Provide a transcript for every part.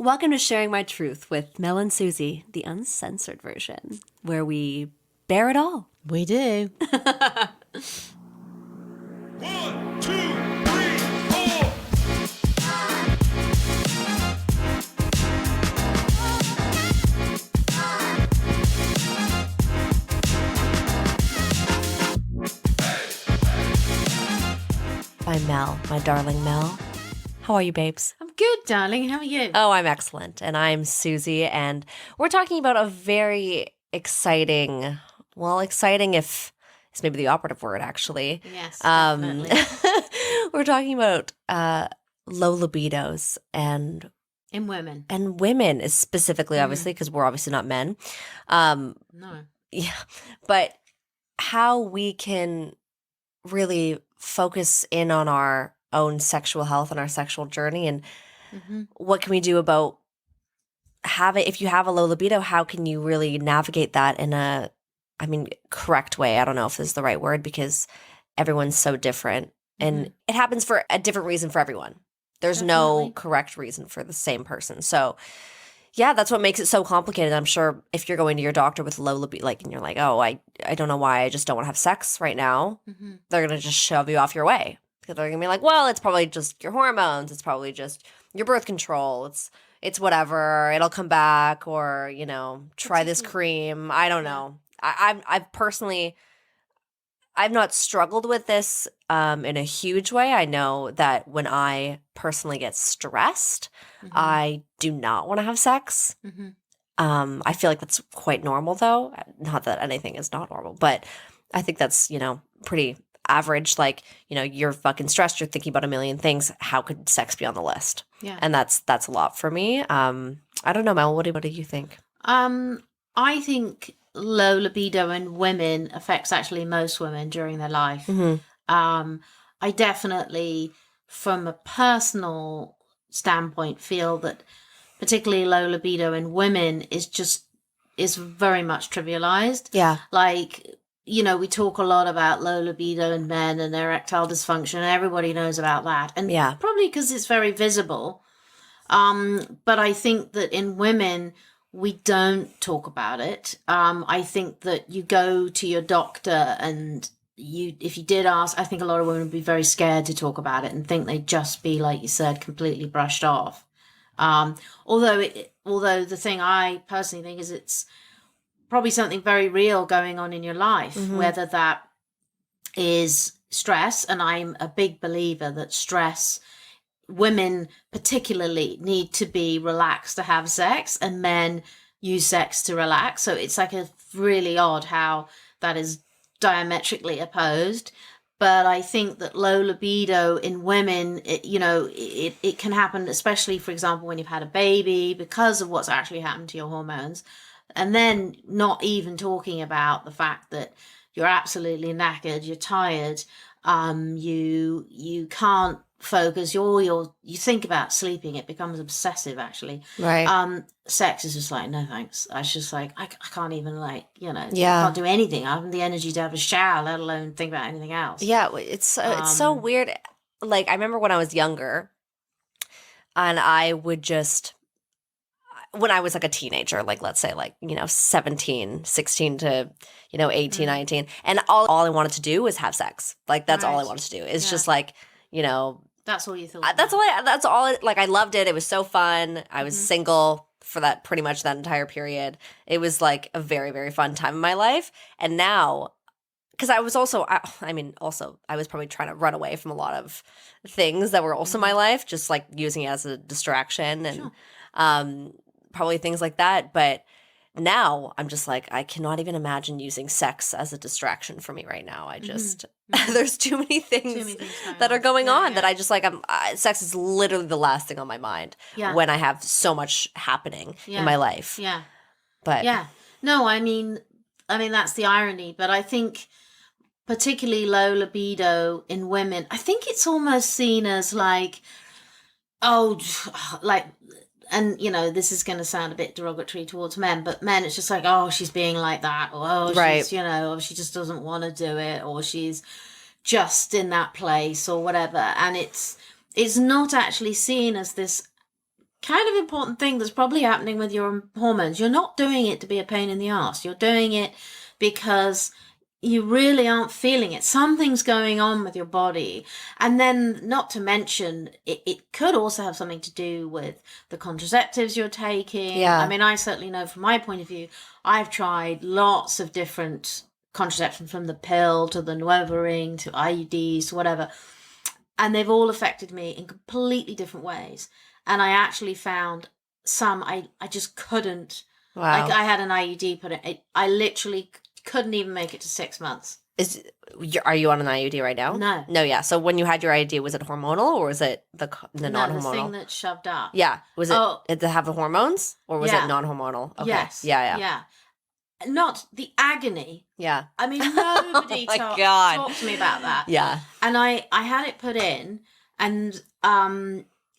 Welcome to Sharing My Truth with Mel and Suzie, the uncensored version, where we bear it all. We do. 1, 2, 3, 4. I'm Mel, my darling Mel. How are you, babes? I'm good, darling. How are you? Oh, I'm excellent. And I'm Suzie, and we're talking about a very exciting if it's maybe the operative word, actually. Yes, definitely. We're talking about low libidos and In women. women is specifically, obviously, because we're obviously not men. No. Yeah, but how we can really focus in on our own sexual health and our sexual journey, and what can we do about if you have a low libido, how can you really navigate that in a, correct way? I don't know if this is the right word because everyone's so different and it happens for a different reason for everyone. There's no correct reason for the same person. So yeah, that's what makes it so complicated. I'm sure if you're going to your doctor with low libido, and you're like, oh, I don't know why, I just don't want to have sex right now. They're going to just shove you off your way. Because they're going to be like, well, it's probably just your hormones. It's probably just your birth control. It's whatever. It'll come back, or, try this cream. I don't know. I've personally, I've not struggled with this in a huge way. I know that when I personally get stressed, I do not want to have sex. I feel like that's quite normal, though. Not that anything is not normal, but I think that's, pretty average. Like, you're fucking stressed. You're thinking about a million things. How could sex be on the list? Yeah. And that's a lot for me. I don't know, Mel. What do you think? I think low libido in women affects actually most women during their life. I definitely, from a personal standpoint, feel that particularly low libido in women is very much trivialized. Yeah. Like, we talk a lot about low libido in men and erectile dysfunction. Everybody knows about that. And probably because it's very visible. But I think that in women, we don't talk about it. I think that you go to your doctor and if you did ask, I think a lot of women would be very scared to talk about it and think they'd just be, like you said, completely brushed off. Although the thing I personally think is it's probably something very real going on in your life, whether that is stress. And I'm a big believer that stress, women particularly need to be relaxed to have sex, and men use sex to relax. So it's like a really odd how that is diametrically opposed. But I think that low libido in women, it can happen, especially, for example, when you've had a baby, because of what's actually happened to your hormones. And then not even talking about the fact that you're absolutely knackered, you're tired, you can't focus, you think about sleeping, it becomes obsessive, actually. Right. Sex is just like, no thanks. I was just like, I can't even, I can't do anything. I haven't the energy to have a shower, let alone think about anything else. Yeah, it's so weird. Like, I remember when I was younger, and I would just, when I was like a teenager, like let's say 17, 16 to, 18, 19. And all I wanted to do was have sex. Like that's all I wanted to do. It's just like, that's all you thought. That's all like I loved it. It was so fun. I was single for that pretty much that entire period. It was like a very, very fun time in my life. And now, because I was also, I was probably trying to run away from a lot of things that were also my life, just like using it as a distraction and probably things like that. But now I'm just like, I cannot even imagine using sex as a distraction for me right now. I just, there's too many things that are going on that I just like, sex is literally the last thing on my mind when I have so much happening in my life. Yeah. But no, I mean, that's the irony, but I think particularly low libido in women, I think it's almost seen as like, and this is going to sound a bit derogatory towards men, but men, it's just like, oh, she's being like that, or she's, or she just doesn't want to do it, or she's just in that place, or whatever. And it's not actually seen as this kind of important thing that's probably happening with your hormones. You're not doing it to be a pain in the ass. You're doing it because you really aren't feeling it. Something's going on with your body. And then, not to mention, it could also have something to do with the contraceptives you're taking. Yeah. I mean, I certainly know from my point of view, I've tried lots of different contraception, from the pill to the Nuova ring to IUDs to whatever. And they've all affected me in completely different ways. And I actually found some I just couldn't. Wow. Like, I had an IUD put in. I literally couldn't even make it to 6 months. Are you on an IUD right now? No. No, yeah. So when you had your IUD, was it hormonal or was it the non-hormonal? No, the thing that's shoved up. Yeah. Was it did it have the hormones or was it non-hormonal? Okay. Yes. Yeah. Not the agony. Yeah. I mean, nobody talked to me about that. Yeah. And I had it put in, and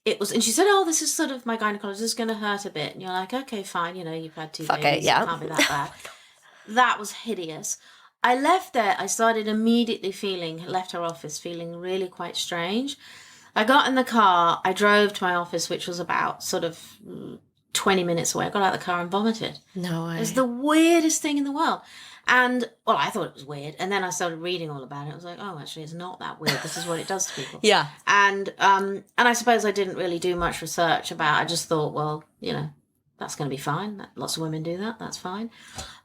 it was, and she said, "Oh, this is sort of, my gynecologist is going to hurt a bit." And you're like, "Okay, fine. You know, you've had 2 babies. Yeah. It can't be that bad." That was hideous. I left there. I started immediately left her office feeling really quite strange. I got in the car. I drove to my office, which was about sort of 20 minutes away. I got out of the car and vomited. No way. It was the weirdest thing in the world. And, well, I thought it was weird. And then I started reading all about it. I was like, oh, actually, it's not that weird. This is what it does to people. Yeah. And I suppose I didn't really do much research about it. I just thought, well, you know, that's going to be fine. Lots of women do that. That's fine.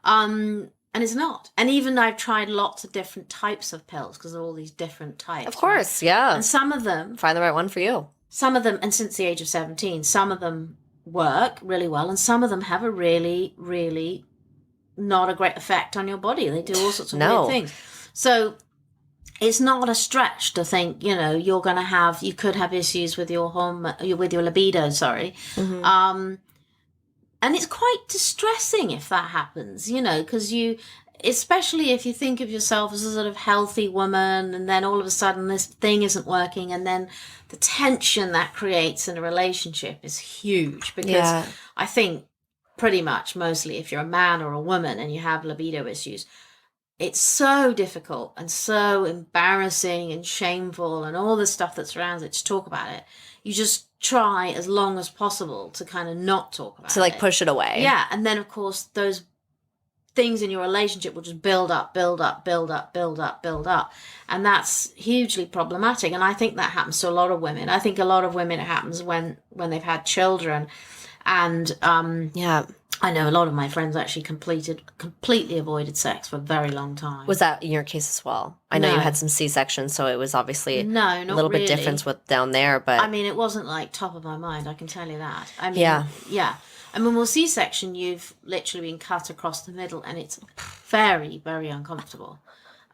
And it's not. And even I've tried lots of different types of pills, because there are all these different types. Of course, yeah. And some of them... Find the right one for you. Some of them, and since the age of 17, some of them work really well, and some of them have a really, really not a great effect on your body. They do all sorts of weird things. So it's not a stretch to think, you know, you could have issues with your libido, sorry. Mm-hmm. And it's quite distressing if that happens, you know, because especially if you think of yourself as a sort of healthy woman, and then all of a sudden this thing isn't working, and then the tension that creates in a relationship is huge. Because I think pretty much mostly if you're a man or a woman and you have libido issues, it's so difficult and so embarrassing and shameful and all the stuff that surrounds it to talk about it. You just try as long as possible to kind of not talk about it. To like push it away. Yeah. And then of course those things in your relationship will just build up. And that's hugely problematic. And I think that happens to a lot of women. I think a lot of women, it happens when they've had children. And I know a lot of my friends actually completely avoided sex for a very long time. Was that in your case as well? I know you had some C-sections, so it was obviously a little bit different with down there. But I mean, it wasn't like top of my mind, I can tell you that. I mean, yeah. I mean, with C-section, you've literally been cut across the middle, and it's very, very uncomfortable.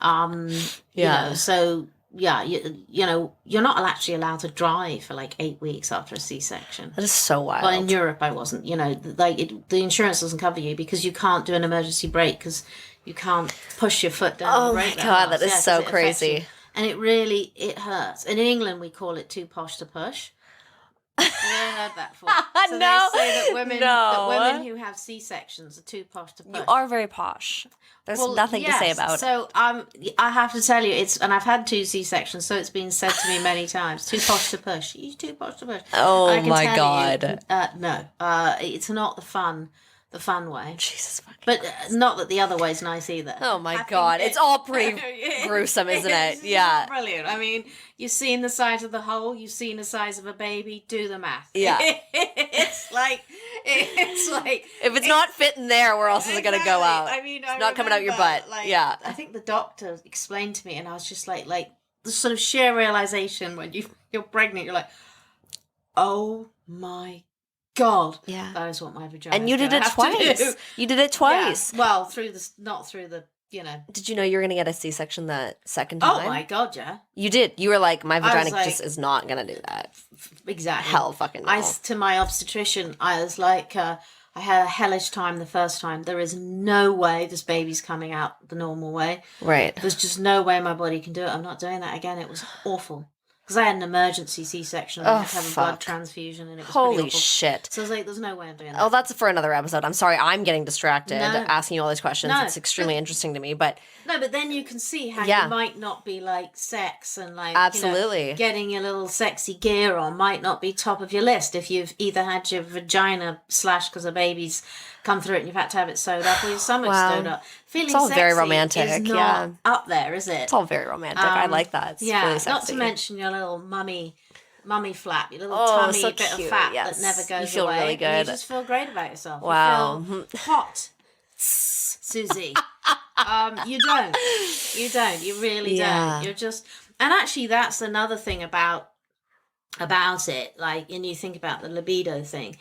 You know, so yeah, you know, you're not actually allowed to drive for like 8 weeks after a C-section. That is so wild. Well, in Europe, I wasn't. You know, the insurance doesn't cover you because you can't do an emergency brake because you can't push your foot down the brake. Oh my God, that is so crazy. And it hurts. And in England, we call it too posh to push. I've never heard that before. So No, they say that women who have C-sections are too posh to push. You are very posh. There's nothing to say about it. So I have to tell you, and I've had 2 C-sections, so it's been said to me many times, too posh to push. You're too posh to push. Oh my God. No, it's not the fun way. Jesus fucking But Christ. not that the other way's nice either. Oh my God. It's all pretty gruesome, isn't it? Yeah. Brilliant. I mean, you've seen the size of the hole, you've seen the size of a baby, do the math. Yeah. It's like if it's not fitting there, where else is it going to go out? I mean, it's not coming out your butt. Yeah. I think the doctor explained to me, and I was just like the sort of sheer realization when you're pregnant, you're like, oh my God. Yeah. That is what my vagina. And you did it twice. You did it twice. Yeah. Well, not through the, you know. Did you know you were going to get a C-section that second time? Oh my God, yeah. You did. You were like, my vagina just is not going to do that. Exactly. Hell fucking no. To my obstetrician, I was like, I had a hellish time the first time. There is no way this baby's coming out the normal way. Right. There's just no way my body can do it. I'm not doing that again. It was awful. because I had an emergency C-section and I had to have a blood transfusion, and it was pretty Holy awful. shit. So I was like, there's no way I'm doing that. Oh, that's for another episode. I'm sorry, I'm getting distracted asking you all these questions. No. It's extremely interesting to me, but... No, but then you can see how you might not be like sex and like absolutely getting your little sexy gear on might not be top of your list if you've either had your vagina slashed because a baby's come through it and you've had to have it sewed up or your stomach sewed up. Feeling it's all sexy very romantic. is not up there, is it? It's all very romantic. I like that. It's really sexy. Not to mention your little mummy flap, your little tummy so bit cute. of fat that never goes away. You feel really good. And you just feel great about yourself. Wow. You feel hot, Suzie. You don't. You really don't. You're just... And actually, that's another thing about it, like, and you think about the libido thing,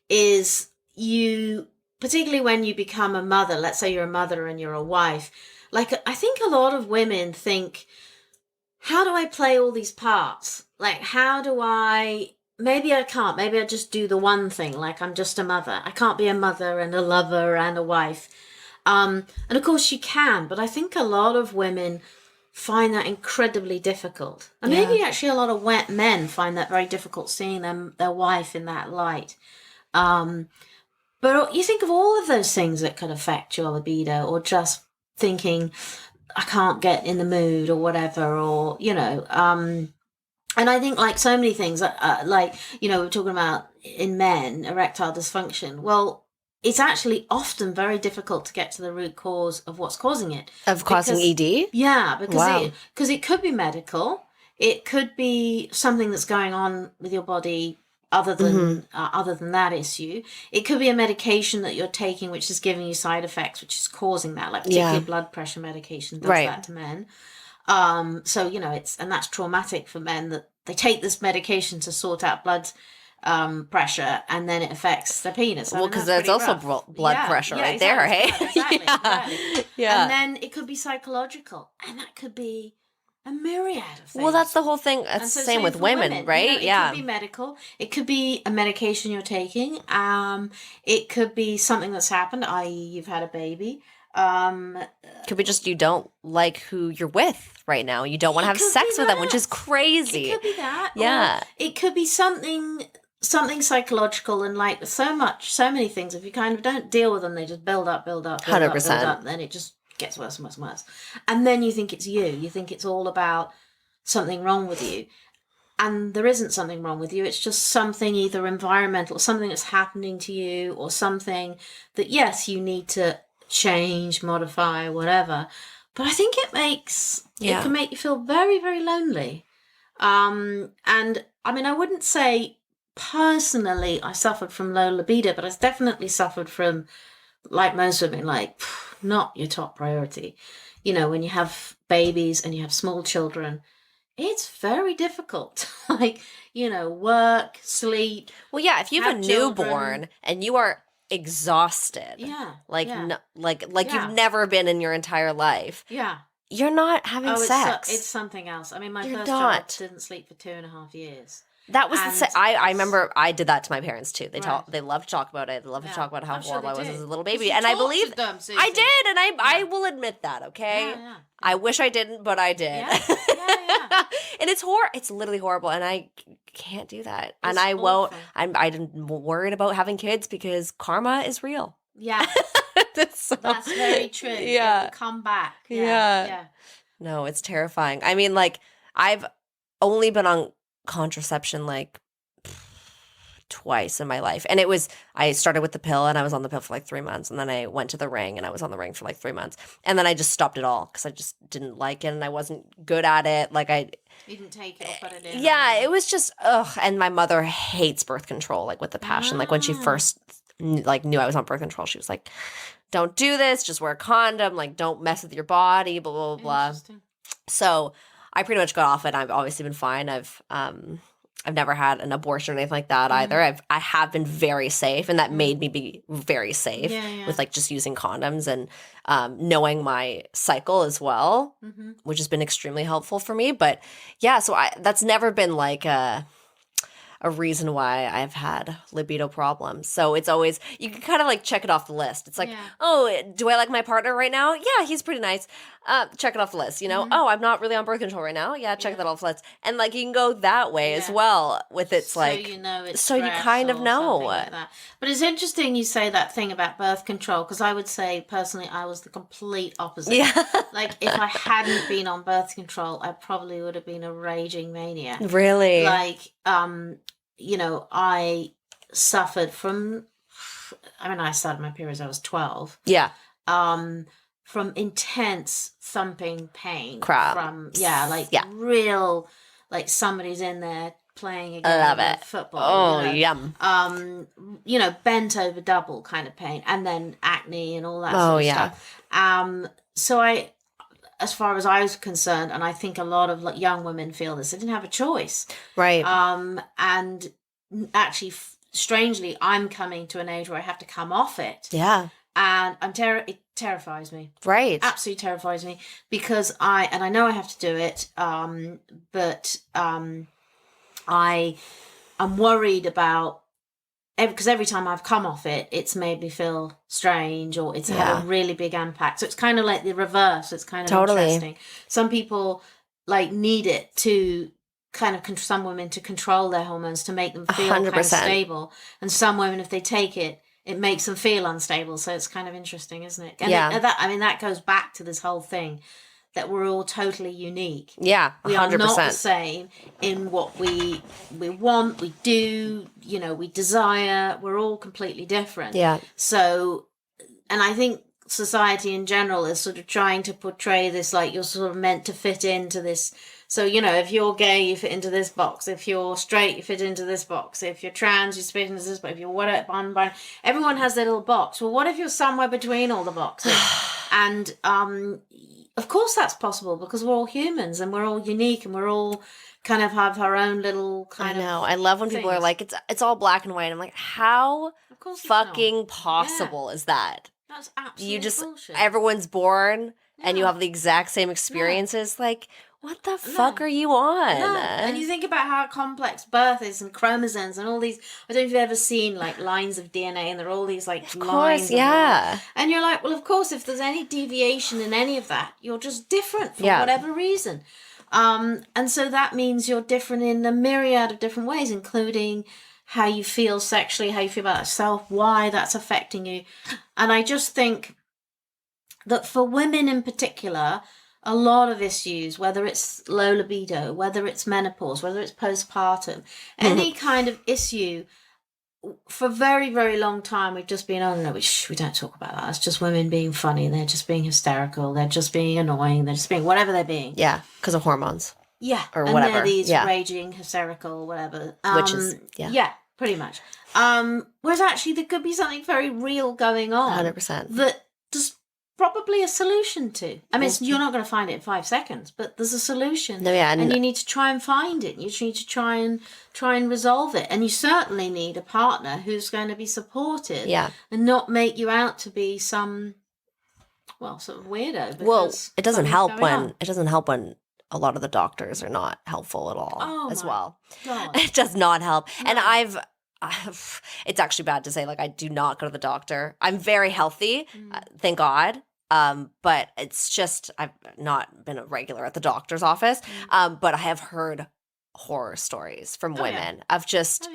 is you, particularly when you become a mother, let's say you're a mother and you're a wife, like, I think a lot of women think, how do I play all these parts? Like, how do I... Maybe I can't. Maybe I just do the one thing, like I'm just a mother. I can't be a mother and a lover and a wife. And of course you can, but I think a lot of women find that incredibly difficult. And maybe actually a lot of men find that very difficult, seeing their wife in that light. But you think of all of those things that could affect your libido, or just thinking, I can't get in the mood or whatever, or, and I think, like so many things, like, we're talking about in men, erectile dysfunction. Well, it's actually often very difficult to get to the root cause of what's causing it. Of causing ED? Yeah, because it could be medical. It could be something that's going on with your body other than that issue. It could be a medication that you're taking which is giving you side effects, which is causing that, like particularly blood pressure medication does that to men. So, and that's traumatic for men, that they take this medication to sort out blood pressure, and then it affects the penis. Well, because that's also blood pressure right there, hey? Exactly. Yeah. And then it could be psychological, and that could be a myriad of things. Well, that's the whole thing. It's the same with women, right? It could be medical. It could be a medication you're taking. It could be something that's happened, i.e. you've had a baby. Could be just you don't like who you're with right now. You don't want to have sex with them, which is crazy. It could be that. Yeah. Or it could be something psychological, and like so many things, if you kind of don't deal with them, they just build up, 100%. Then it just gets worse and worse and worse. And then you think it's you. You think it's all about something wrong with you. And there isn't something wrong with you. It's just something either environmental, something that's happening to you, or something that, yes, you need to change, modify, whatever. But I think it can make you feel very, very lonely. And I mean, I wouldn't say personally I suffered from low libido, but I definitely suffered from, like most women, like not your top priority. When you have babies and you have small children, it's very difficult. Like, work, sleep. Well, yeah, if you have a newborn and you are exhausted, you've never been in your entire life, you're not having sex. It's something else. I mean, my first child didn't sleep for 2.5 years. That was I remember I did that to my parents too. They love to talk about it. They love to talk about how horrible I was as a little baby, and I believe them, I did, and I will admit that. Okay, I wish I didn't, but I did. And it's it's literally horrible, and I can't do that. And I won't. I'm worried about having kids because karma is real. Yeah, so, that's very true. Yeah, it'll come back. Yeah. No, it's terrifying. I mean, like, I've only been on contraception like twice in my life, and I started with the pill, and I was on the pill for like 3 months, and then I went to the ring, and I was on the ring for like 3 months, and then I just stopped it all because I just didn't like it, and I wasn't good at it. Like, you didn't take it or put it in. Yeah, it was just and my mother hates birth control, like, with a passion. Like, when she first knew I was on birth control, she was like, don't do this, just wear a condom, like, don't mess with your body, blah blah blah. So I pretty much got off it. I've obviously been fine. I've never had an abortion or anything like that either. I have been very safe, and that made me be very safe with, like, just using condoms and knowing my cycle as well, which has been extremely helpful for me. But yeah, so that's never been like a a reason why I've had libido problems. So it's always, you can kind of like check it off the list. It's like, oh, do I like my partner right now? Yeah, he's pretty nice. Check it off the list, you know? Oh, I'm not really on birth control right now. Yeah, check that off the list. And like you can go that way as well with it's like, you know it's so you kind of know. Like that. But it's interesting you say that thing about birth control, because I would say personally I was the complete opposite. Yeah. Like if I hadn't been on birth control, I probably would have been a raging maniac. Really? Like, you know, I suffered from, I mean, I started my periods, I was 12. Yeah. From intense thumping pain. Crap. From, real, like somebody's in there playing a game of football. Oh, you know? yum. You know, bent over double kind of pain, and then acne and all that sort of stuff. So I, as far as I was concerned, and I think a lot of young women feel this, they didn't have a choice. Right. And actually, strangely, I'm coming to an age where I have to come off it. Yeah. And it terrifies me. Right. Absolutely terrifies me, because I know I have to do it, but I am worried about, because every time I've come off it, it's made me feel strange, or it's had a really big impact. So it's kind of like the reverse. It's kind of interesting. Some people like need it to kind of some women to control their hormones, to make them feel 100%. Kind of stable, and some women, if they take it, it makes them feel unstable. So it's kind of interesting, isn't it? And that goes back to this whole thing that we're all totally unique. Yeah, 100%. We are not the same in what we want, we do, you know, we desire. We're all completely different. Yeah. So, and I think society in general is sort of trying to portray this like you're sort of meant to fit into this. So, you know, if you're gay, you fit into this box. If you're straight, you fit into this box. If you're trans, you fit into this box. If you're whatever, everyone has their little box. Well, what if you're somewhere between all the boxes? And of course that's possible, because we're all humans and we're all unique and we're all kind of have our own little kind of. I know. I love when people are like, it's all black and white. I'm like, how fucking possible is that? That's absolutely you just bullshit. Everyone's born and you have the exact same experiences. Like, what the fuck are you on? No. And you think about how complex birth is, and chromosomes and all these. I don't know if you've ever seen like lines of DNA, and there are all these like of lines. Course, yeah. And you're like, well, of course, if there's any deviation in any of that, you're just different for whatever reason. And so that means you're different in a myriad of different ways, including how you feel sexually, how you feel about yourself, why that's affecting you. And I just think that for women in particular, a lot of issues, whether it's low libido, whether it's menopause, whether it's postpartum, any kind of issue, for a very, very long time, we've just been, oh no, we don't talk about that. It's just women being funny. They're just being hysterical. They're just being annoying. They're just being whatever they're being. Yeah, because of hormones. Yeah. Or and whatever. They're these raging, hysterical, whatever. Which is, Yeah, pretty much. Whereas actually there could be something very real going on. 100%. That just probably a solution to. I mean, you're not going to find it in 5 seconds, but there's a solution. No, yeah, and you need to try and find it. You need to try and resolve it. And you certainly need a partner who's going to be supportive, and not make you out to be some, sort of weirdo. Well, it doesn't help when a lot of the doctors are not helpful at all as well. God. It does not help. No. And it's actually bad to say, like, I do not go to the doctor. I'm very healthy, thank God. But it's just, I've not been a regular at the doctor's office. But I have heard horror stories from women of just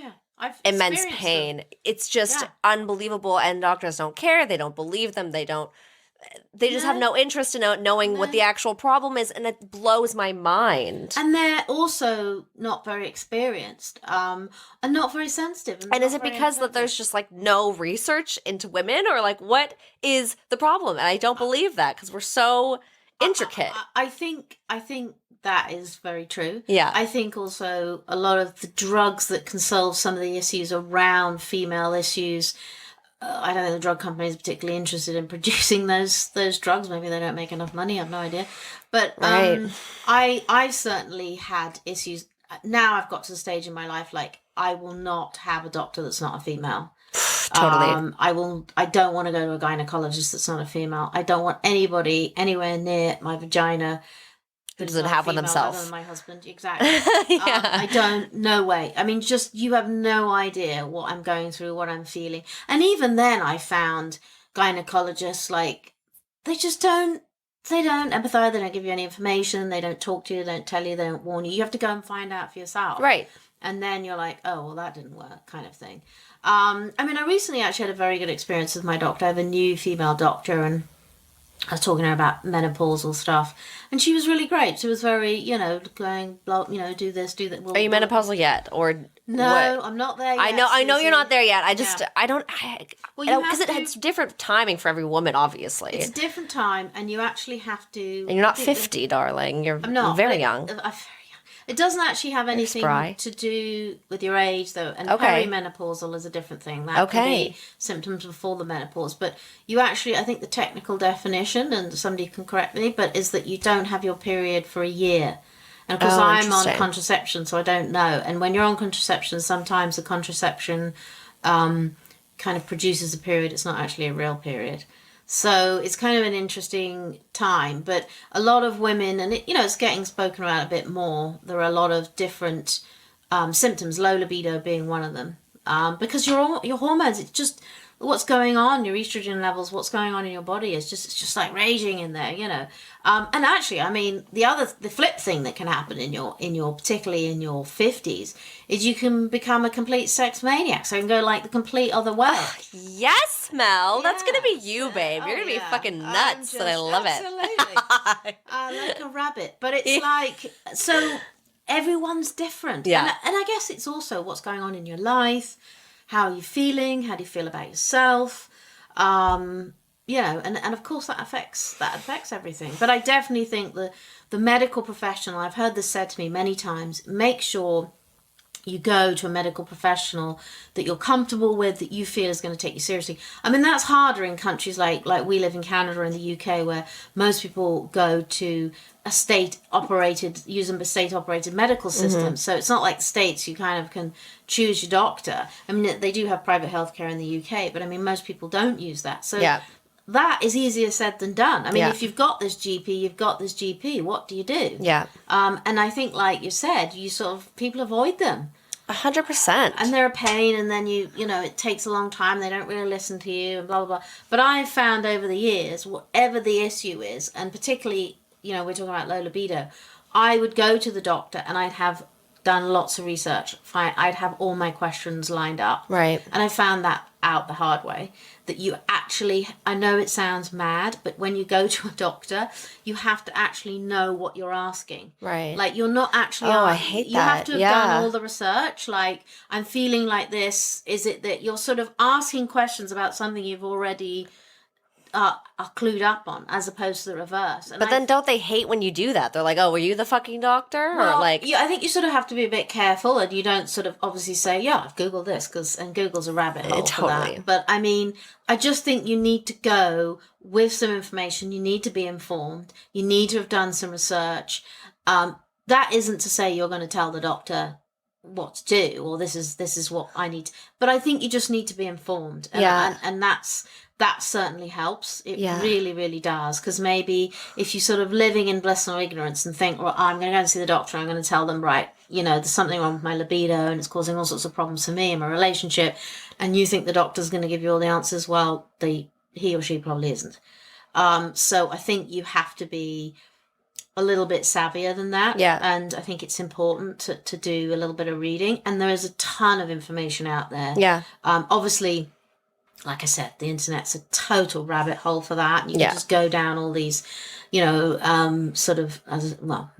immense pain. It's just unbelievable. And doctors don't care. They don't believe them. They just have no interest in knowing what the actual problem is, and it blows my mind. And they're also not very experienced, and not very sensitive. And is it because that there's just like no research into women, or like what is the problem? And I don't believe that, because we're so intricate. I think that is very true. Yeah. I think also a lot of the drugs that can solve some of the issues around female issues. I don't think the drug company is particularly interested in producing those drugs. Maybe they don't make enough money. I have no idea. But I've certainly had issues. Now I've got to the stage in my life, like, I will not have a doctor that's not a female. Totally. I don't want to go to a gynecologist that's not a female. I don't want anybody anywhere near my vagina who's doesn't not have one female, themselves. other than my husband. Exactly. Yeah. I don't. No way. I mean, just you have no idea what I'm going through, what I'm feeling, and even then, I found gynecologists like they just don't. They don't empathize. They don't give you any information. They don't talk to you. They don't tell you. They don't warn you. You have to go and find out for yourself. Right. And then you're like, oh, well, that didn't work, kind of thing. I mean, I recently actually had a very good experience with my doctor. I have a new female doctor, and I was talking to her about menopausal stuff, and she was really great. She was very, going, blah, do this, do that. Are you menopausal yet, or no? what? I'm not there yet. I know you're not there yet. Yeah. I don't, Well, because it's different timing for every woman, obviously. It's a different time, and you actually have to. And you're not 50, darling. You're I'm not very young. It doesn't actually have anything spry. to do with your age, though. And Okay. perimenopausal is a different thing. That can be symptoms before the menopause. But you actually, I think the technical definition, and somebody can correct me, but is that you don't have your period for a year. And of course, I'm on contraception, so I don't know. And when you're on contraception, sometimes the contraception kind of produces a period. It's not actually a real period. So it's kind of an interesting time, but a lot of women, and it's getting spoken about a bit more. There are a lot of different symptoms, low libido being one of them, because your hormones, it's just what's going on, your estrogen levels, what's going on in your body it's just like raging in there, and actually, I mean, the flip thing that can happen in your particularly in your 50s is you can become a complete sex maniac, so you can go like the complete other way. Yes, Mel, that's gonna be you, babe. You're gonna be fucking nuts, and I love it. Like a rabbit, but it's like, so everyone's different. Yeah. And I guess it's also what's going on in your life. How are you feeling? How do you feel about yourself? And of course that affects everything. But I definitely think the medical professional, I've heard this said to me many times, make sure you go to a medical professional that you're comfortable with, that you feel is going to take you seriously. I mean, that's harder in countries like we live in Canada and the UK, where most people go to a state-operated medical system. Mm-hmm. So it's not like the States, you kind of can choose your doctor. I mean, they do have private healthcare in the UK, but I mean, most people don't use that. So that is easier said than done. I mean, if you've got this GP, you've got this GP. What do you do? Yeah. And I think, like you said, people avoid them. 100%. And they're a pain, and then it takes a long time. They don't really listen to you, and blah, blah, blah. But I've found over the years, whatever the issue is, and particularly, we're talking about low libido, I would go to the doctor and I'd have done lots of research. I'd have all my questions lined up. Right. And I found that out the hard way, that you actually, I know it sounds mad, but when you go to a doctor, you have to actually know what you're asking. Right. Like, you're not actually I hate that. You have to have done all the research. Like, I'm feeling like this. Is it that you're sort of asking questions about something you've already are clued up on, as opposed to the reverse? And but then don't they hate when you do that? They're like, oh, were you the fucking doctor? Well, or like, I think you sort of have to be a bit careful, and you don't sort of obviously say, yeah, I've Googled this, and Google's a rabbit hole for that. But I mean, I just think you need to go with some information. You need to be informed. You need to have done some research. That isn't to say you're going to tell the doctor what to do, or this is what I need. But I think you just need to be informed. And that certainly helps. It really, really does. Because maybe if you're sort of living in bliss or ignorance and think, well, I'm going to go and see the doctor, I'm going to tell them, right, there's something wrong with my libido and it's causing all sorts of problems for me and my relationship, and you think the doctor's going to give you all the answers, well, he or she probably isn't. So I think you have to be a little bit savvier than that. Yeah. And I think it's important to do a little bit of reading. And there is a ton of information out there. Yeah. Obviously, like I said, the internet's a total rabbit hole for that. And you can just go down all these, sort of,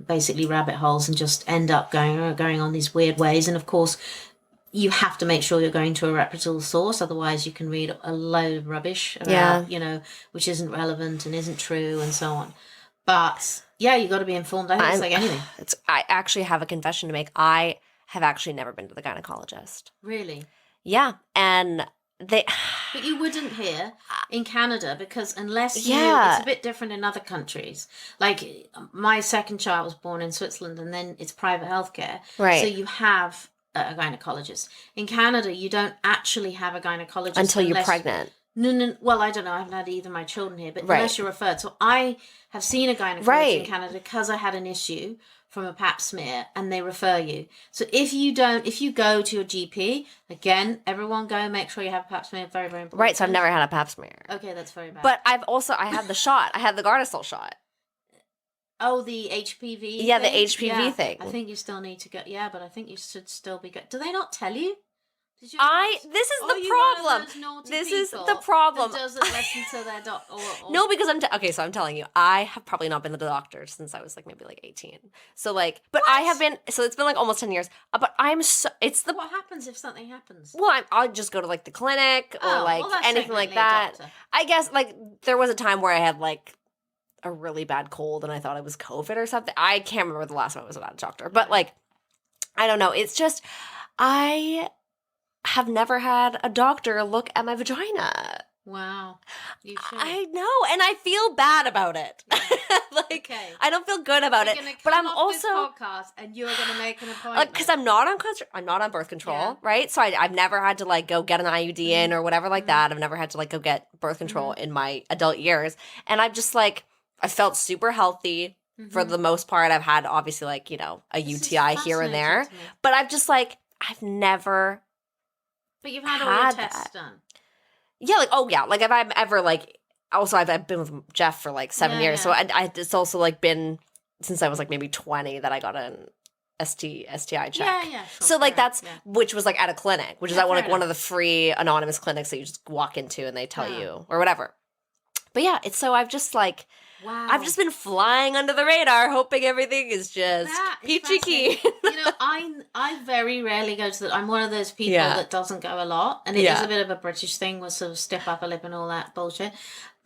basically rabbit holes, and just end up going on these weird ways. And of course, you have to make sure you're going to a reputable source. Otherwise, you can read a load of rubbish about, which isn't relevant and isn't true and so on. But you got to be informed. I think it's like anything. I actually have a confession to make. I have actually never been to the gynecologist. Really? Yeah. And but you wouldn't here in Canada, because unless it's a bit different in other countries. Like, my second child was born in Switzerland, and then it's private healthcare. Right. So you have a gynecologist. In Canada, you don't actually have a gynecologist until you're pregnant. No. Well, I don't know. I haven't had either of my children here, but Right. unless you're referred. So I have seen a gynecologist Right. in Canada because I had an issue from a pap smear, and they refer you. So if you go to your GP, again, everyone go, make sure you have a pap smear. Very, very important. Right, so I've never had a pap smear. Okay, that's very bad. But I had the shot. I had the Gardasil shot. Oh, the HPV Yeah, the thing? HPV Yeah, thing. I think you still need to go. Yeah, but I think you should still be Do they not tell you? Did you This is Are the you one of problem. those naughty This is people the problem. that doesn't listen to their No, because okay, so I'm telling you, I have probably not been to the doctor since I was like maybe like 18. So like, but I have been, so it's been like almost 10 years. But What happens if something happens? Well, I'll just go to like the clinic or like that's anything like technically a that. doctor. I guess like there was a time where I had like a really bad cold and I thought it was COVID or something. I can't remember the last time I was at a doctor, but like, I don't know. It's just, I have never had a doctor look at my vagina. Wow. You should. I know, and I feel bad about it. Like, Okay. I don't feel good about You're it. gonna But come I'm off this also podcast and you're gonna make an appointment. because I'm not on birth control, Yeah. right? So I've never had to like go get an IUD in or whatever like that. I've never had to like go get birth control in my adult years, and I've just like I felt super healthy for the most part. I've had obviously like a This is UTI here and there, fascinating to me. but I've just like I've never. But you've had all your had tests that. done. Yeah, like like if I've ever like also I've been with Jeff for like 7 Yeah, years, so yeah. it's also like been since I was like maybe 20 that I got an STI check. Yeah, sure, So like fair that's enough, which was like at a clinic, which is Yeah, at one fair of the free anonymous clinics that you just walk into and they tell Yeah. you or whatever. But yeah, it's so I've just like yeah. Wow. I've just been flying under the radar, hoping everything is just That is peachy keen. I very rarely go to the. I'm one of those people Yeah. that doesn't go a lot, and it is Yeah. a bit of a British thing with sort of stiff upper lip and all that bullshit.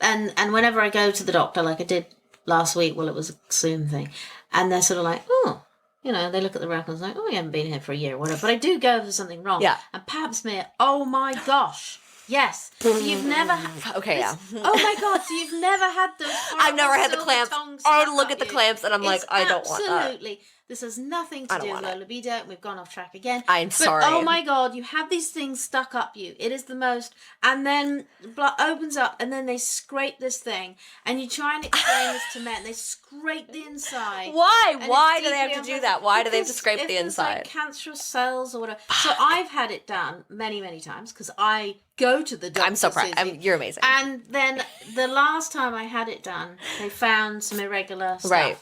And whenever I go to the doctor, like I did last week, well, it was a Zoom thing, and they're sort of like, oh, they look at the records like, oh, you haven't been here for a year, or whatever. But I do go for something wrong. Yeah. And pap smear. Oh my gosh. Yes. So you've never had. Okay, yeah. Oh my god. So you've never had those. I've never had the silver clamps. tongues I stuck look up at the you. clamps and I'm like, It's I don't want that. Absolutely. This has nothing I to don't do with want it. libido. We've gone off track again. I'm But, sorry. oh my god, you have these things stuck up you. It is the most. And then blood opens up, and then they scrape this thing, and you try and explain this to men. They scrape the inside. Why? And Why it's do they have to deeply do that? Why do they have to because scrape if the there's, inside? like cancerous cells or whatever. So I've had it done many, many times because I go to the doctor. I'm so proud. Susie. You're amazing. And then the last time I had it done, they found some irregular stuff. Right.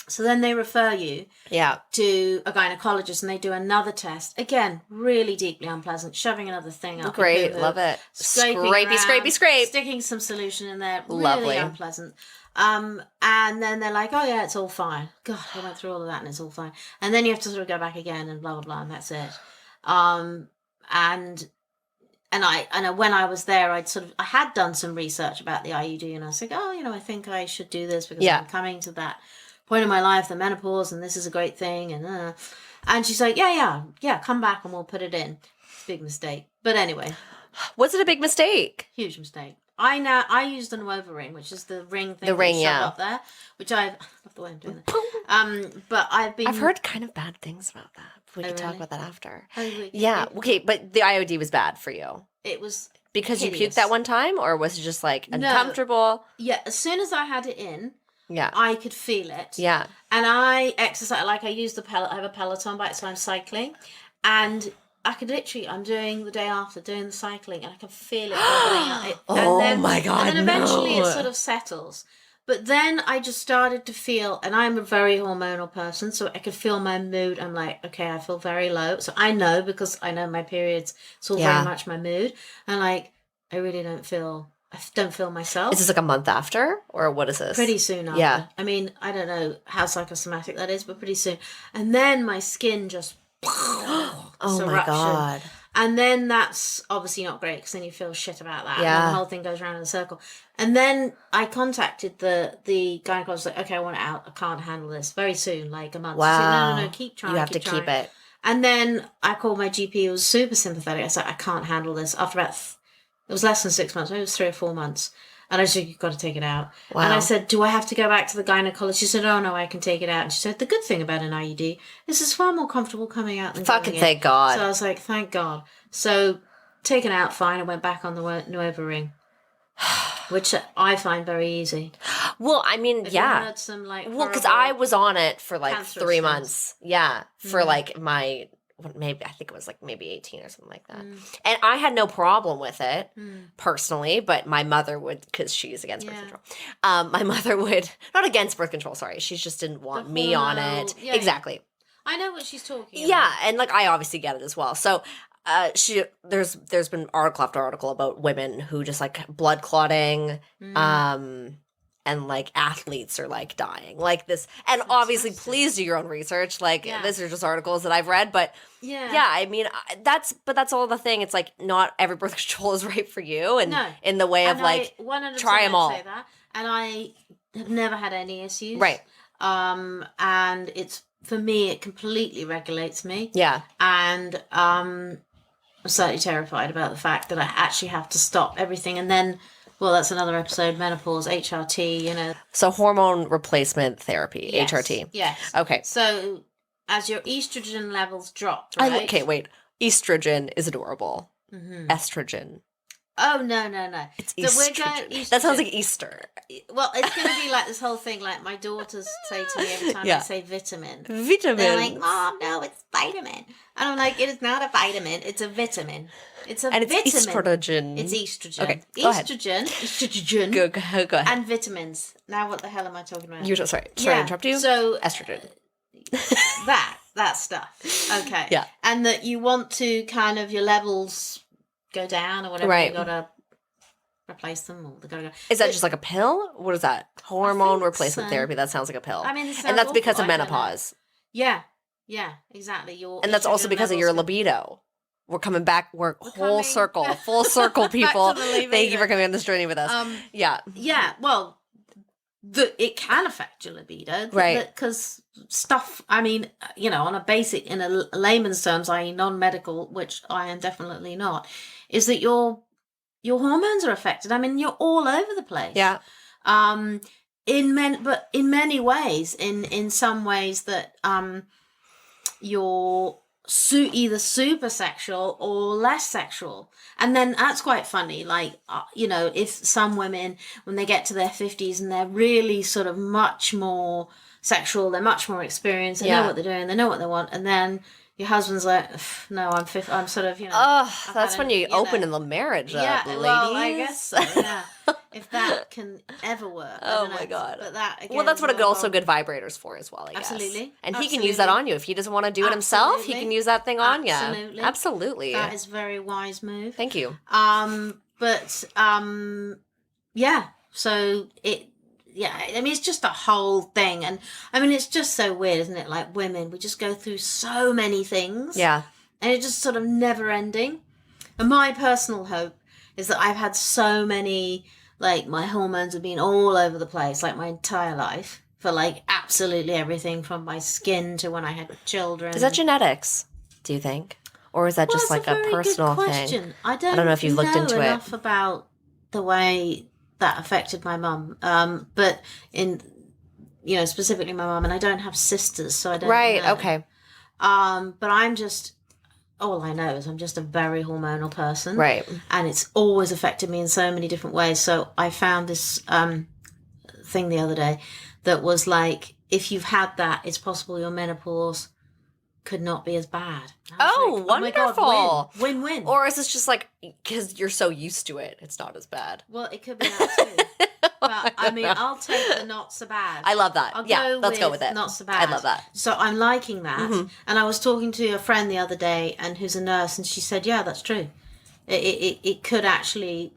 So then they refer you Yeah. to a gynecologist and they do another test. Again, really deeply unpleasant, shoving another thing up. your Great. boo-boo, Love it. scraping Scrapey, around, scrapey, scrape. sticking some solution in there. Really Lovely. unpleasant. And then they're like, oh yeah, it's all fine. God, I went through all of that and it's all fine. And then you have to sort of go back again and blah, blah, blah, and that's it. And when I was there, I had done some research about the IUD, and I was like, oh, I think I should do this because Yeah. I'm coming to that point in my life, the menopause, and this is a great thing. And she's like, yeah, come back and we'll put it in. Big mistake. But anyway, Was it a big mistake? huge mistake. I used an Nova ring, which is the ring thing The ring, that you shove yeah. up there, which I love the way I'm doing that. But I've heard kind of bad things about that. We Oh, could talk really? about that after. Oh, Yeah. Okay, but the IOD was bad for you it was because you hideous. puked that one time, or was it just like No. uncomfortable? Yeah, as soon as I had it in, Yeah. I could feel it. Yeah. And I exercise, like I use the Peloton, I have a Peloton bike, so I'm cycling. And I could literally, I'm doing the day after, doing the cycling, and I can feel it bubbling up. Oh my God, And then eventually no. it sort of settles. But then I just started to feel, and I'm a very hormonal person, so I could feel my mood. I'm like, okay, I feel very low. So I know, because I know my periods, it's all Yeah. very much my mood. And like, I really don't feel myself. Is this like a month after, or what is this? Pretty soon after. Yeah. I mean, I don't know how psychosomatic that is, but pretty soon. And then my skin just... Oh my eruption. God. And then that's obviously not great, because then you feel shit about that. And Yeah. then the whole thing goes around in a circle. And then I contacted the gynecologist, like, okay, I want it out. I can't handle this. Very soon, like a month. She said, Wow. no, keep trying. You have to trying. keep it. And then I called my GP, who was super sympathetic. I said, I can't handle this. After about, it was less than 6 months, maybe it was 3 or 4 months. And I said, you've got to take it out. Wow. And I said, do I have to go back to the gynecologist? She said, oh no, I can take it out. And she said, the good thing about an IUD, this is far more comfortable coming out than Fucking going in. thank God. So I was like, thank God. So taken out fine and went back on the Nova ring, which I find very easy. Well, I mean, Have yeah. you heard some like Well, because horrible I was on it for like cancerous 3 things? months. Yeah. For like my, maybe, I think it was like maybe 18 or something like that. And I had no problem with it personally, but my mother would, because she's against birth control. My mother would, not against birth control, sorry. She just didn't want me on it. Yeah, exactly. I know what she's talking about. Yeah. And like, I obviously get it as well. So, there's been article after article about women who just like blood clotting, and like athletes are like dying like this, and obviously please do your own research, like these are just articles that I've read, but I mean that's all the thing. It's like not every birth control is right for you, and in the way of like try them all. Say that. And I have never had any issues, right? And it's, for me, it completely regulates me, and I'm slightly terrified about the fact that I actually have to stop everything. And then, well, that's another episode, menopause, HRT, you know. So hormone replacement therapy, HRT. Yes. Okay. So as your estrogen levels drop, right? Okay, wait. Estrogen is adorable. Estrogen. Oh, no. It's so estrogen. we're going estrogen. That sounds like Easter. Well, it's going to be like this whole thing, like my daughters say to me every time I say vitamin. Vitamin. They're like, Mom, no, it's vitamin. And I'm like, it is not a vitamin, it's a vitamin. It's a vitamin. It's estrogen. It's estrogen. Okay, go ahead. Estrogen. Go ahead. And vitamins. Now what the hell am I talking about? You're sorry to interrupt you. So estrogen. that stuff. Okay. Yeah. And that you want to kind of, your levels go down or whatever. Right. You gotta replace them, or they gotta go. Is that just like a pill? What is that? Hormone replacement therapy. That sounds like a pill. I mean, and that's because of menopause. Yeah, exactly. And that's also because of your libido. We're coming back. We're full circle, people. Thank you for coming on this journey with us. Yeah. Well, it can affect your libido, right? Because stuff. I mean, you know, on a basic, in a layman's terms, i.e., non-medical, which I am definitely not, is that your hormones are affected. I mean, you're all over the place. Yeah. But in many ways, in some ways that you're either super sexual or less sexual. And then that's quite funny. Like, you know, if some women, when they get to their 50s and they're really sort of much more sexual, they're much more experienced, they know what they're doing, they know what they want, and then your husband's like, no, I'm sort of, you know. Oh, that's when you open in the marriage up, ladies. Well, I guess so, yeah. If that can ever work. Oh my God. But that, again, well, that's what also good vibrators for as well, I guess. Absolutely. And he can use that on you. If he doesn't want to do it himself, he can use that thing on you. Absolutely. That is a very wise move. Thank you. Yeah. So I mean, it's just a whole thing. And I mean, it's just so weird, isn't it? Like, women, we just go through so many things. Yeah. And it's just sort of never ending. And my personal hope is that I've had so many, like, my hormones have been all over the place, like, my entire life, for, like, absolutely everything from my skin to when I had children. Is that genetics, do you think? Or is that just like a personal thing? I don't know if you've looked into it. Enough about the way that affected my mum. But in, you know, specifically my mum, and I don't have sisters, so I don't know. Okay. But I'm just, all I know is I'm just a very hormonal person. Right. And it's always affected me in so many different ways. So I found this thing the other day that was like, if you've had that, it's possible your menopause could not be as bad. Oh, like, wonderful. Oh my God, win. Or is this just like, because you're so used to it, it's not as bad? Well, it could be that too. But I mean, I'll take the not so bad. I love that. Let's go with it. Not so bad. I love that. So I'm liking that. And I was talking to a friend the other day, and who's a nurse, and she said, yeah, that's true. It could actually,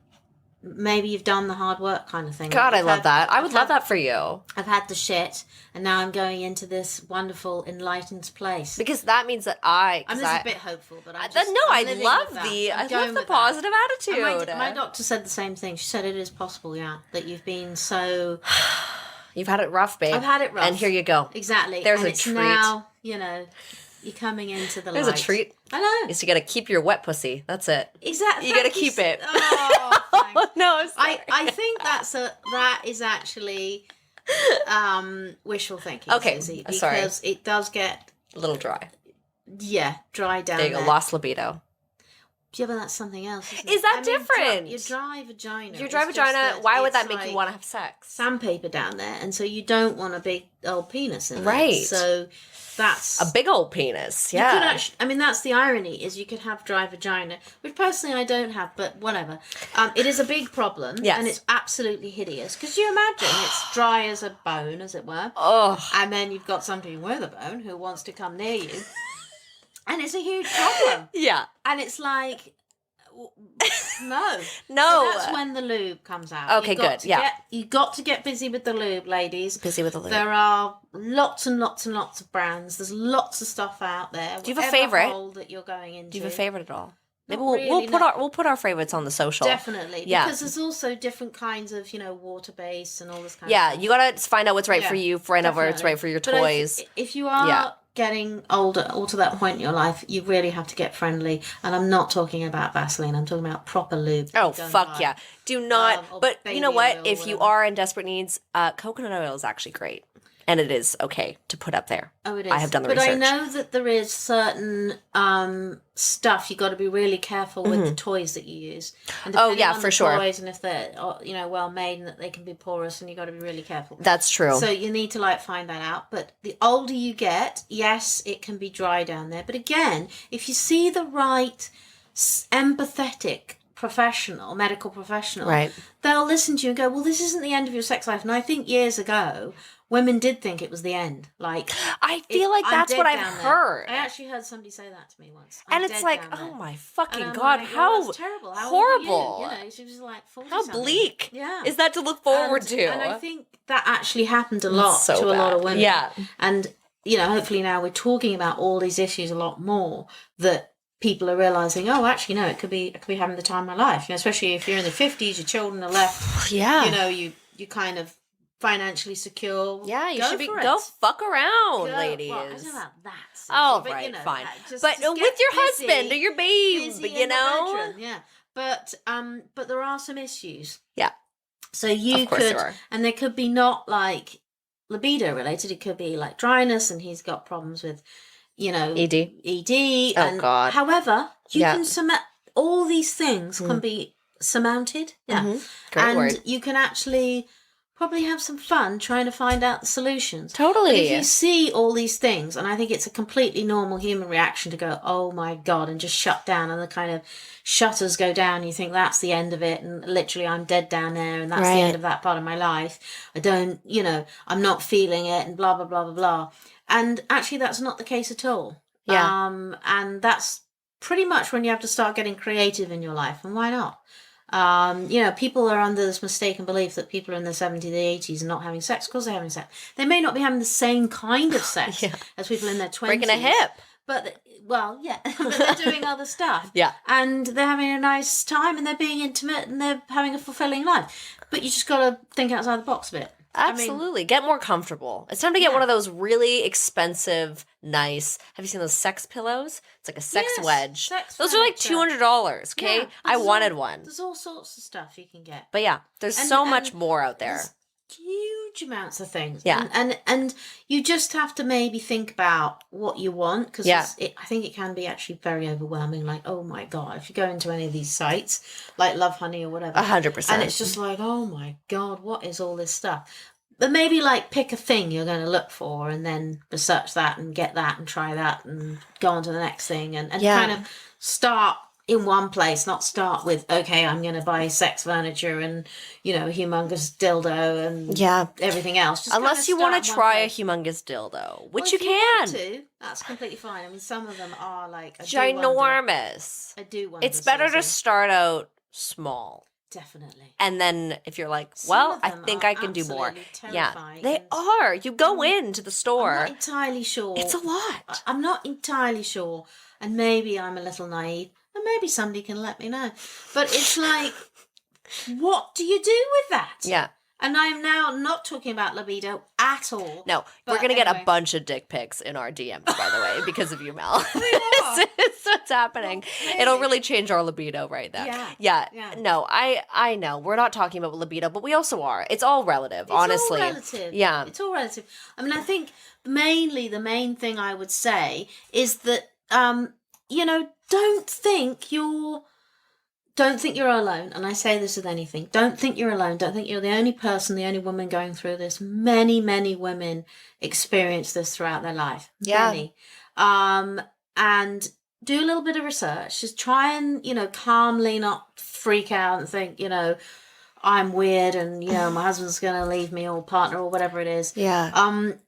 maybe you've done the hard work kind of thing. God, I love that. I would love that for you. I've had the shit, and now I'm going into this wonderful, enlightened place. Because that means that I'm just a bit hopeful, but I love the positive attitude. My doctor said the same thing. She said it is possible, that you've been so... You've had it rough, babe. I've had it rough. And here you go. Exactly. There's and a it's treat. Now, you're coming into the light. There's a treat. I know. Is you got to keep your wet pussy. That's it. Exactly. You got to keep it. Oh, thanks. No, I'm sorry. I think that is actually wishful thinking. Okay, Susie, sorry. Because it does get a little dry. dry down. There you go. Lost libido. Yeah, but that's something else, isn't Is it? that different? Your dry vagina. Your dry is just vagina, that why would it's that make like you want to have sex? sandpaper down there, and so you don't want a big old penis in there. Right. So that's A big old penis, You yeah. could actually, I mean, that's the irony, is you could have dry vagina, which personally I don't have, but whatever. It is a big problem, Yes. and it's absolutely hideous. Because you imagine it's dry as a bone, as it were, Oh, and then you've got somebody with a bone who wants to come near you, and it's a huge problem. yeah. And it's like, no. No. So that's when the lube comes out. Okay, good, yeah. You got to get busy with the lube, ladies. Busy with the lube. There are lots and lots and lots of brands. There's lots of stuff out there. Do you have a Whatever favorite? hole that you're going into. Do you have a favorite at all? Maybe Not really, we'll put our favorites on the social. Definitely. Yeah. Because there's also different kinds of, water base and all this kind of Yeah, stuff. you gotta find out what's right for Yeah, you, find out what's definitely. right for your But toys. if you are Yeah. getting older or to that point in your life, you really have to get friendly. And I'm not talking about Vaseline. I'm talking about proper lube. Oh, Go and fuck buy. yeah. Do not, or but you know baby what? oil, If you whatever. are in desperate needs, coconut oil is actually great. And it is okay to put up there. Oh, it is. I have done the but research. I know that there is certain stuff you got to be really careful with the toys that you use. And Oh, depending yeah, on for the sure. Toys, and if they're well made and that they can be porous, and you got to be really careful. That's true. So you need to find that out. But the older you get, yes, it can be dry down there. But again, if you see the right empathetic medical professional, Right. they'll listen to you and go, well, this isn't the end of your sex life. And I think years ago, women did think it was the end. I feel like I'm that's dead what I've down there. heard. I actually heard somebody say that to me once. And I'm it's dead like, down oh there. my And fucking I'm God, like, how well, that's terrible. How old are you? horrible. She was like 40 How something. bleak Yeah. is that to look forward to? And I think that actually happened a lot so to a lot bad. of women. Yeah. And, hopefully now we're talking about all these issues a lot more, that people are realizing, oh, actually, no, it could be having the time of my life. Especially if you're in the 50s, your children are left. Yeah. You kind of financially secure. Yeah, you Go should for it. go fuck around, Go- ladies. Well, I don't know about that. Susie, Oh, but, right, fine. just But get with your busy, husband or your babe, busy you in the know? bedroom, yeah. But there are some issues. Yeah. So you Of course could, there are. and they could be not libido related. It could be dryness, and he's got problems with, ED. ED. Oh, and God. However, you Yeah. can all these things can be surmounted. Yeah. Mhm. Great and word. you can actually probably have some fun trying to find out the solutions. Totally. But if you see all these things, and I think it's a completely normal human reaction to go, oh my God, and just shut down, and the kind of shutters go down, you think that's the end of it, and literally I'm dead down there, and that's the Right. end of that part of my life. I don't, I'm not feeling it, and blah, blah, blah, blah, blah. And actually that's not the case at all. Yeah. And that's pretty much when you have to start getting creative in your life, and why not? People are under this mistaken belief that people in their 70s, 80s are not having sex. Of course they're having sex. They may not be having the same kind of sex Yeah. as people in their 20s. Breaking a hip. But, but they're doing other stuff. Yeah. And they're having a nice time, and they're being intimate, and they're having a fulfilling life. But you just got to think outside the box a bit. Absolutely. Get more comfortable. It's time to get one of those really expensive, nice. Have you seen those sex pillows? It's like a sex Yes, wedge. sex Those are like furniture. $200, okay? Yeah, I there's wanted all- one. There's all sorts of stuff you can get. But yeah, there's And- so and much more out there. There's huge amounts of things. Yeah. And you just have to maybe think about what you want, because Yeah. I think it can be actually very overwhelming. Like, oh my God, if you go into any of these sites, like Love Honey or whatever, 100%. and it's just like, oh my God, what is all this stuff? But maybe pick a thing you're going to look for, and then research that and get that and try that and go on to the next thing, and Yeah. kind of start in one place, not start with, okay, I'm going to buy sex furniture and, a humongous dildo and Yeah. everything else. Just Unless kinda you want start to in one try a place. humongous dildo, which Well, you if want can. to, that's completely fine. I mean, some of them are I do Ginormous. wonder. I do wonder. It's better to Susie. start out small. Definitely. And then if you're like, Some well, of I them think are I can do more. absolutely Yeah, terrifying, they and are. You go into the I'm store. not entirely sure. It's a lot. I'm not entirely sure, and maybe I'm a little naive, and maybe somebody can let me know. But it's like, what do you do with that? Yeah. And I'm now not talking about libido at all. No, But we're going to get a anyway. bunch of dick pics in our DMs, by the way, because of you, Mel. are. This is what's happening. Well, It'll really. really change our libido right now. Yeah. No, I know. We're not talking about libido, but we also are. It's all relative, It's honestly. all relative. Yeah. It's all relative. I mean, I think mainly the main thing I would say is that, don't think you're alone. And I say this with anything. Don't think you're alone. Don't think you're the only person, the only woman going through this. Many, many women experience this throughout their life. Yeah. Many. And do a little bit of research. Just try and, calmly not freak out and think, I'm weird and, my husband's going to leave me or partner or whatever it is. Yeah.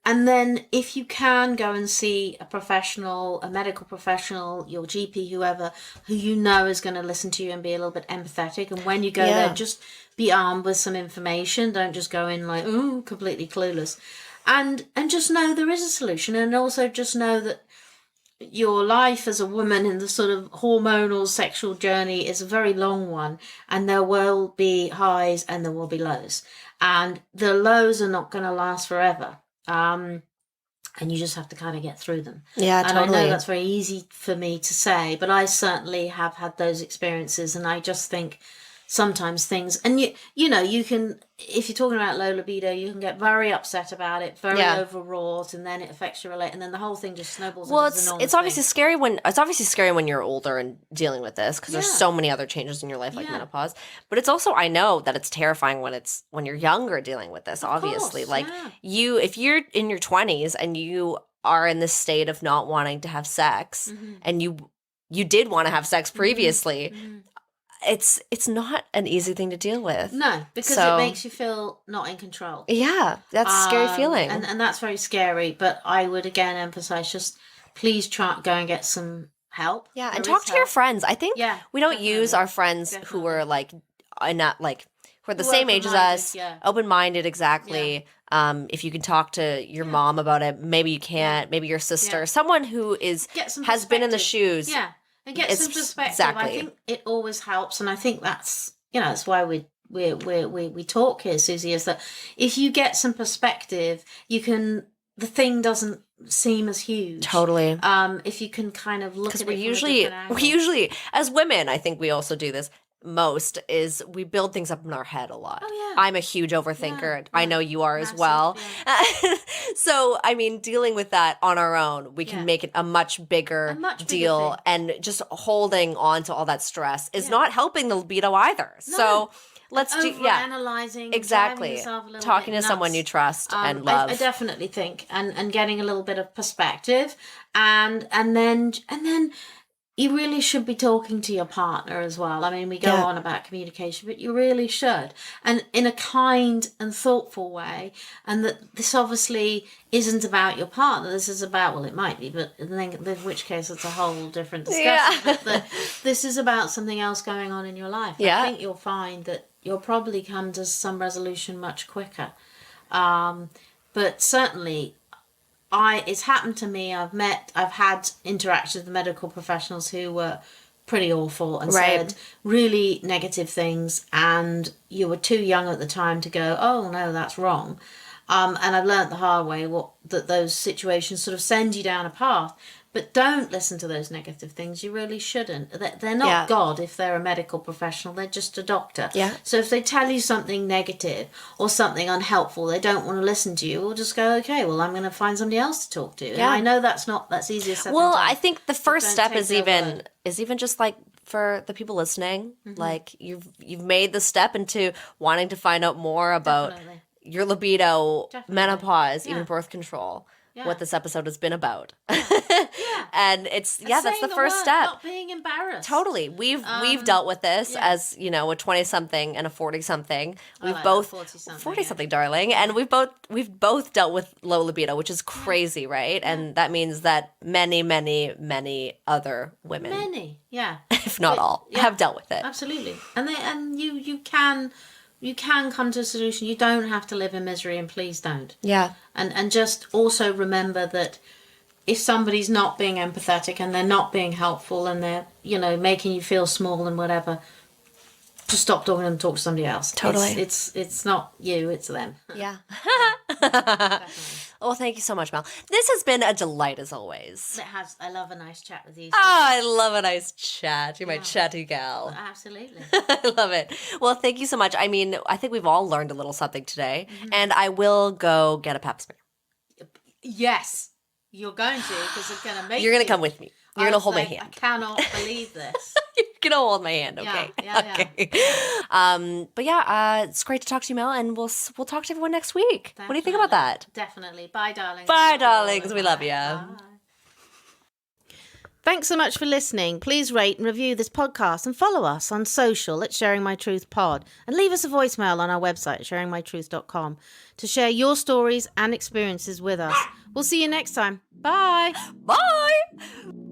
And then if you can go and see a professional, a medical professional, your GP, whoever, who is going to listen to you and be a little bit empathetic. And when you go there, just be armed with some information. Don't just go in like, ooh, completely clueless. And just know there is a solution. And also just know that your life as a woman in the sort of hormonal sexual journey is a very long one, and there will be highs and there will be lows, and the lows are not going to last forever, and you just have to kind of get through them. Yeah, and totally. I know that's very easy for me to say, but I certainly have had those experiences, and I just think sometimes things, and you can, if you're talking about low libido, you can get very upset about it, very overwrought, and then it affects your relate, and then the whole thing just snowballs. Well, into it's obviously scary when you're older and dealing with this, because there's so many other changes in your life, like menopause. But it's also, I know that it's terrifying when you're younger dealing with this. Obviously, if you're in your 20s and you are in this state of not wanting to have sex, and you did want to have sex previously. It's not an easy thing to deal with. No, because it makes you feel not in control. Yeah, that's a scary feeling. And that's very scary. But I would again emphasize, just please go and get some help. Yeah, and talk to your friends. I think we don't use our friends who are who are the same age as us, open-minded, exactly. Yeah. If you can talk to your mom about it, maybe you can't, maybe your sister, someone who has been in the shoes. Yeah. And get some perspective. Exactly. I think it always helps, and I think that's that's why we talk here, Suzie. Is that if you get some perspective, the thing doesn't seem as huge. Totally. If you can kind of look at it we usually as women, I think we also do this. Most is we build things up in our head a lot. Oh, yeah. I'm a huge overthinker. I know you are as well. Yeah. So, I mean, dealing with that on our own, we can make it a much bigger deal. And just holding on to all that stress is not helping the libido either. No. So let's analyzing, exactly, talking to someone you trust and love. I definitely think, and getting a little bit of perspective, and then you really should be talking to your partner as well. I mean, we go on about communication, but you really should. And in a kind and thoughtful way. And that this obviously isn't about your partner. This is about, well, it might be, but in which case it's a whole different discussion. Yeah. But this is about something else going on in your life. Yeah. I think you'll find that you'll probably come to some resolution much quicker. But certainly, it's happened to me. I've had interactions with medical professionals who were pretty awful and said really negative things, and you were too young at the time to go, oh no, that's wrong. And I've learned the hard way that those situations sort of send you down a path. But don't listen to those negative things. You really shouldn't. They're not God if they're a medical professional. They're just a doctor. Yeah. So if they tell you something negative or something unhelpful, they don't want to listen to you, we'll just go, okay, well, I'm going to find somebody else to talk to. Yeah. And I know that's easier said than done. I think the first step is even just like for the people listening, like you've made the step into wanting to find out more about your libido, menopause, even birth control. Yeah. What this episode has been about. And it's that's the first step. Not being embarrassed. Totally. We've dealt with this as, a 20-something and a 40-something. We've both 40-something, darling, and we've both dealt with low libido, which is crazy, right? Yeah. And that means that many, many, many other women, if not all, have dealt with it. Absolutely. And you can come to a solution. You don't have to live in misery, and please don't. Yeah. And just also remember that if somebody's not being empathetic and they're not being helpful and they're, making you feel small and whatever, just stop talking and talk to somebody else. Totally. It's not you, it's them. Yeah. Oh, thank you so much, Mel. This has been a delight as always. It has. I love a nice chat with you. Oh, I love a nice chat. You're my chatty gal. Absolutely. I love it. Well, thank you so much. I mean, I think we've all learned a little something today, and I will go get a pap smear. Yes, you're going to, because it's going to make You're going to come with me. You're going to hold my hand. I cannot believe this. You're going to hold my hand, okay? Yeah. Okay. But yeah, it's great to talk to you, Mel, and we'll talk to everyone next week. Definitely. What do you think about that? Definitely. Bye, darlings. Bye, darlings. We love you. Bye. Thanks so much for listening. Please rate and review this podcast and follow us on social at Sharing My Truth Pod, and leave us a voicemail on our website, sharingmytruth.com, to share your stories and experiences with us. We'll see you next time. Bye. Bye.